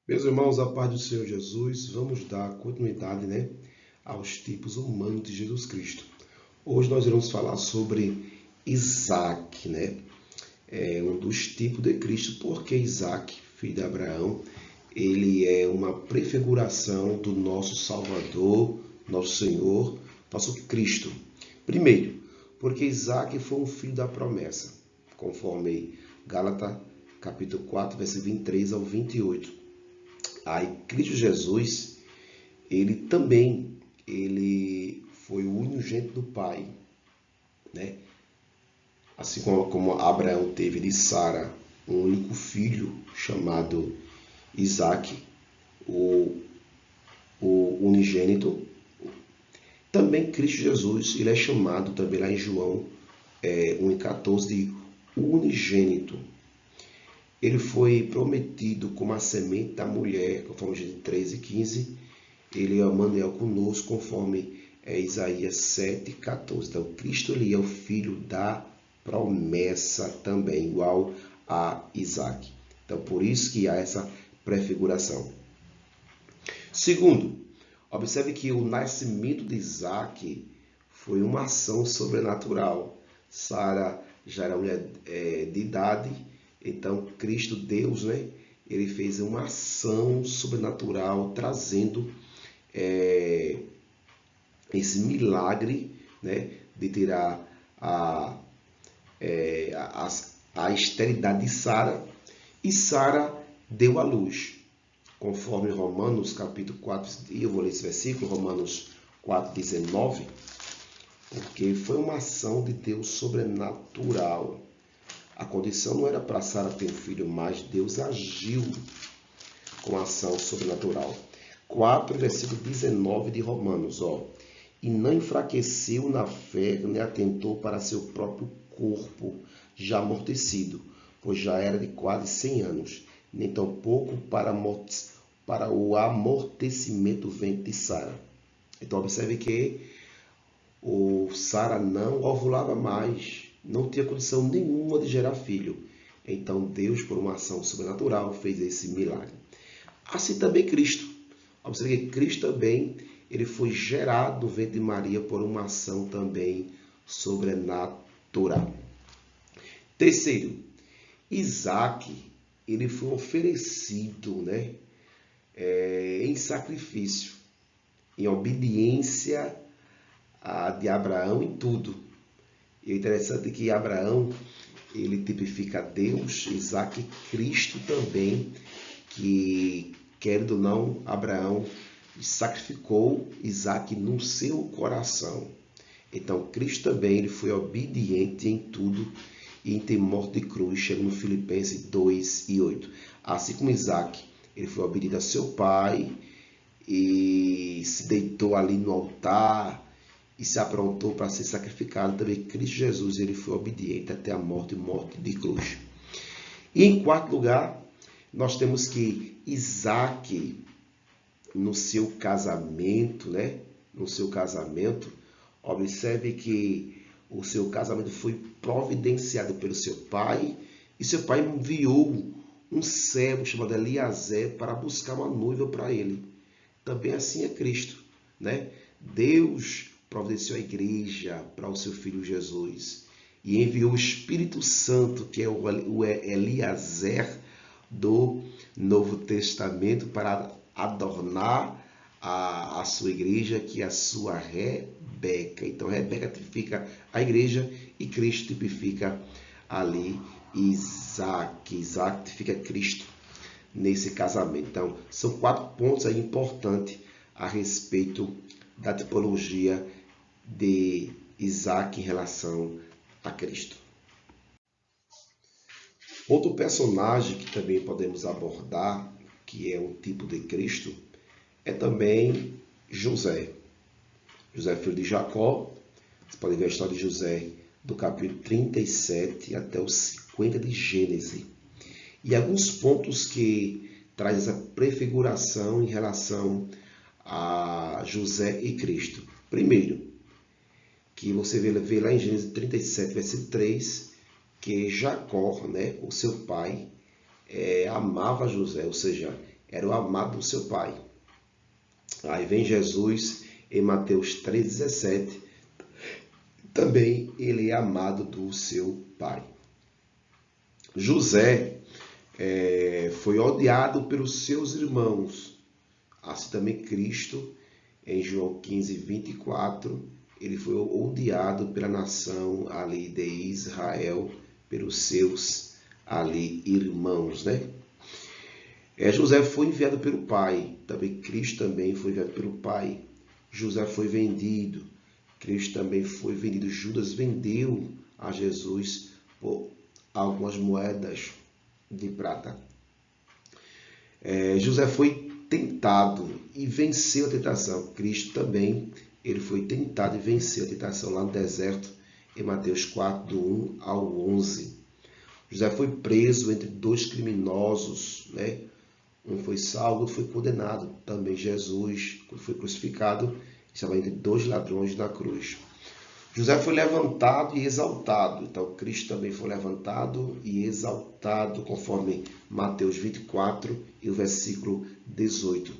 Meus irmãos, a paz do Senhor Jesus, vamos dar continuidade, aos tipos humanos de Jesus Cristo. Hoje nós iremos falar sobre Isaac, É um dos tipos de Cristo, porque Isaac, filho de Abraão, ele é uma prefiguração do nosso Salvador, nosso Senhor, nosso Cristo. Primeiro, porque Isaac foi um filho da promessa, conforme Gálatas capítulo 4, versículo 23 ao 28. Aí Cristo Jesus, ele foi o unigênito do Pai, né? Assim como Abraão teve de Sara um único filho chamado Isaac, o, o unigênito, também Cristo Jesus, ele é chamado também lá em João 1,14 de unigênito. Ele foi prometido como a semente da mulher, conforme Gênesis 13:15. Ele é o Emmanuel conosco, conforme Isaías 7:14. Então, Cristo ele é o filho da promessa também, igual a Isaac. Então, por isso que há essa prefiguração. Segundo, observe que o nascimento de Isaac foi uma ação sobrenatural. Sara já era mulher de idade, então Cristo, Deus, ele fez uma ação sobrenatural trazendo esse milagre, de tirar a esterilidade de Sara, e Sara deu à luz, conforme Romanos capítulo 4, e eu vou ler esse versículo, Romanos 4:19, porque foi uma ação de Deus sobrenatural. A condição não era para Sara ter um filho, mas Deus agiu com ação sobrenatural. 4, versículo 19 de Romanos, e não enfraqueceu na fé, nem atentou para seu próprio corpo, já amortecido, pois já era de quase 100 anos, nem tampouco para o amortecimento do ventre de Sara. Então observe que o Sara não ovulava mais, não tinha condição nenhuma de gerar filho. Então Deus, por uma ação sobrenatural, fez esse milagre. Assim também Cristo. Observe que Cristo também ele foi gerado do ventre de Maria por uma ação também sobrenatural. Terceiro, Isaac ele foi oferecido, em sacrifício, em obediência de Abraão em tudo. E o interessante é que Abraão ele tipifica Deus, Isaac e Cristo também, que, querendo ou não, Abraão sacrificou Isaac no seu coração. Então, Cristo também ele foi obediente em tudo e tem morte de cruz, chega no Filipenses 2:8. Assim como Isaac, ele foi obediente a seu pai e se deitou ali no altar e se aprontou para ser sacrificado, também Cristo Jesus ele foi obediente até a morte de cruz. E em quarto lugar, nós temos que Isaac, no seu casamento, observe que o seu casamento foi providenciado pelo seu pai, e seu pai enviou um servo chamado Eliezer para buscar uma noiva para ele. Também assim é Cristo, Deus providenciou a igreja para o seu filho Jesus e enviou o Espírito Santo, que é o Eliezer do Novo Testamento, para adornar a sua igreja, que é a sua Rebeca. Então, Rebeca tipifica a igreja e Cristo tipifica ali Isaac. Isaac tipifica Cristo nesse casamento. Então, são 4 pontos aí importantes a respeito da tipologia de Isaac em relação a Cristo. Outro personagem que também podemos abordar, que é um tipo de Cristo, é também José. José, filho de Jacó. Você pode ver a história de José do capítulo 37 até os 50 de Gênesis. E alguns pontos que traz essa prefiguração em relação a José e Cristo. Primeiro, que você vê lá em Gênesis 37, versículo 3, que Jacó, o seu pai, amava José, ou seja, era o amado do seu pai. Aí vem Jesus em Mateus 3,17. Também ele é amado do seu pai. José foi odiado pelos seus irmãos. Assim também Cristo, em João 15:24, ele foi odiado pela nação ali de Israel, pelos seus ali irmãos, né? José foi enviado pelo pai, também Cristo também foi enviado pelo pai. José foi vendido, Cristo também foi vendido. Judas vendeu a Jesus por algumas moedas de prata. José foi tentado e venceu a tentação. Cristo também, ele foi tentado e venceu a tentação lá no deserto, em Mateus 4, do 1 ao 11. José foi preso entre dois criminosos, né? Um foi salvo, outro foi condenado. Também Jesus, quando foi crucificado, estava entre dois ladrões na cruz. José foi levantado e exaltado. Então, Cristo também foi levantado e exaltado, conforme Mateus 24 e o versículo 18.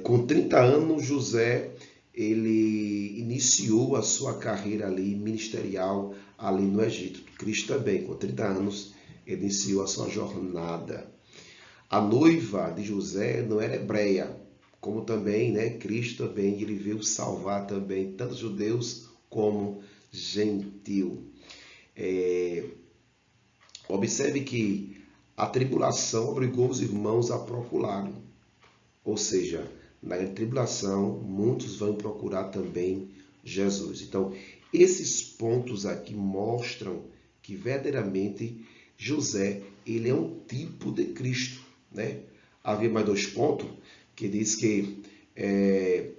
Com 30 anos, José ele iniciou a sua carreira ali ministerial ali no Egito. Cristo também, com 30 anos, ele iniciou a sua jornada. A noiva de José não era hebreia, como também, né, Cristo também, ele veio salvar também tanto judeus como gentil. Observe que a tribulação obrigou os irmãos a procurá-lo. Ou seja, na tribulação, muitos vão procurar também Jesus. Então, esses pontos aqui mostram que verdadeiramente José, ele é um tipo de Cristo, né? Havia mais dois pontos que diz que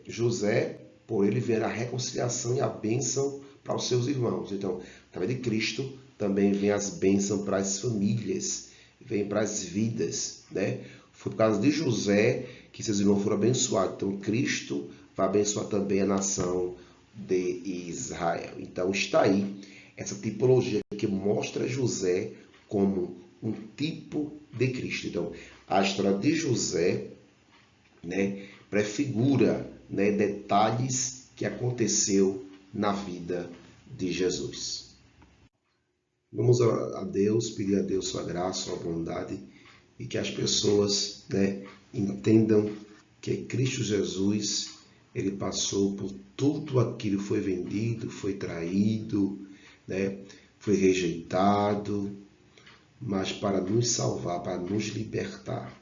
José, por ele vem a reconciliação e a bênção para os seus irmãos. Então, através de Cristo, também vem as bênçãos para as famílias, vem para as vidas, né? Foi por causa de José que seus irmãos foram abençoados. Então, Cristo vai abençoar também a nação de Israel. Então, está aí essa tipologia que mostra José como um tipo de Cristo. Então, a história de José, né, prefigura, né, detalhes que aconteceu na vida de Jesus. Vamos a Deus, pedir a Deus sua graça, sua bondade, e que as pessoas, né, entendam que Cristo Jesus, ele passou por tudo aquilo, foi vendido, foi traído, né, foi rejeitado, mas para nos salvar, para nos libertar.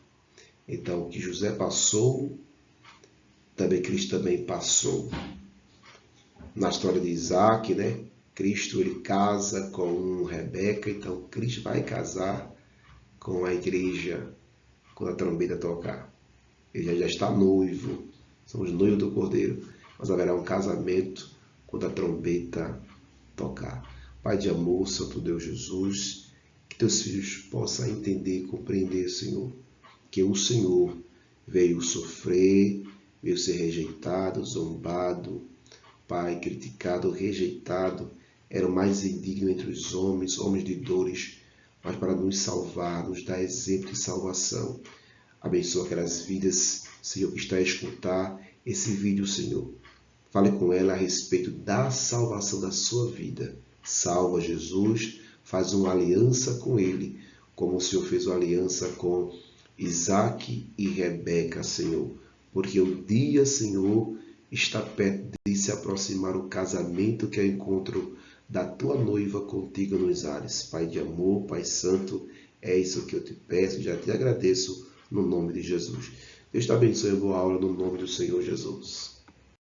Então, o que José passou, também Cristo também passou. Na história de Isaac, né, Cristo ele casa com Rebeca, então Cristo vai casar com a igreja quando a trombeta tocar. Ele já está noivo, somos noivos do Cordeiro, mas haverá um casamento quando a trombeta tocar. Pai de amor, Santo Deus Jesus, que teus filhos possam entender e compreender, Senhor, que o Senhor veio sofrer, veio ser rejeitado, zombado, Pai, criticado, rejeitado, era o mais indigno entre os homens, homens de dores, mas para nos salvar, nos dar exemplo de salvação. Abençoa aquelas vidas, Senhor, que está a escutar esse vídeo, Senhor. Fale com ela a respeito da salvação da sua vida. Salva Jesus, faz uma aliança com ele, como o Senhor fez uma aliança com Isaac e Rebeca, Senhor. Porque o dia, Senhor, está perto de se aproximar o casamento que é o encontro da tua noiva contigo nos ares. Pai de amor, Pai Santo, é isso que eu te peço, já te agradeço no nome de Jesus. Deus te abençoe, boa aula no nome do Senhor Jesus.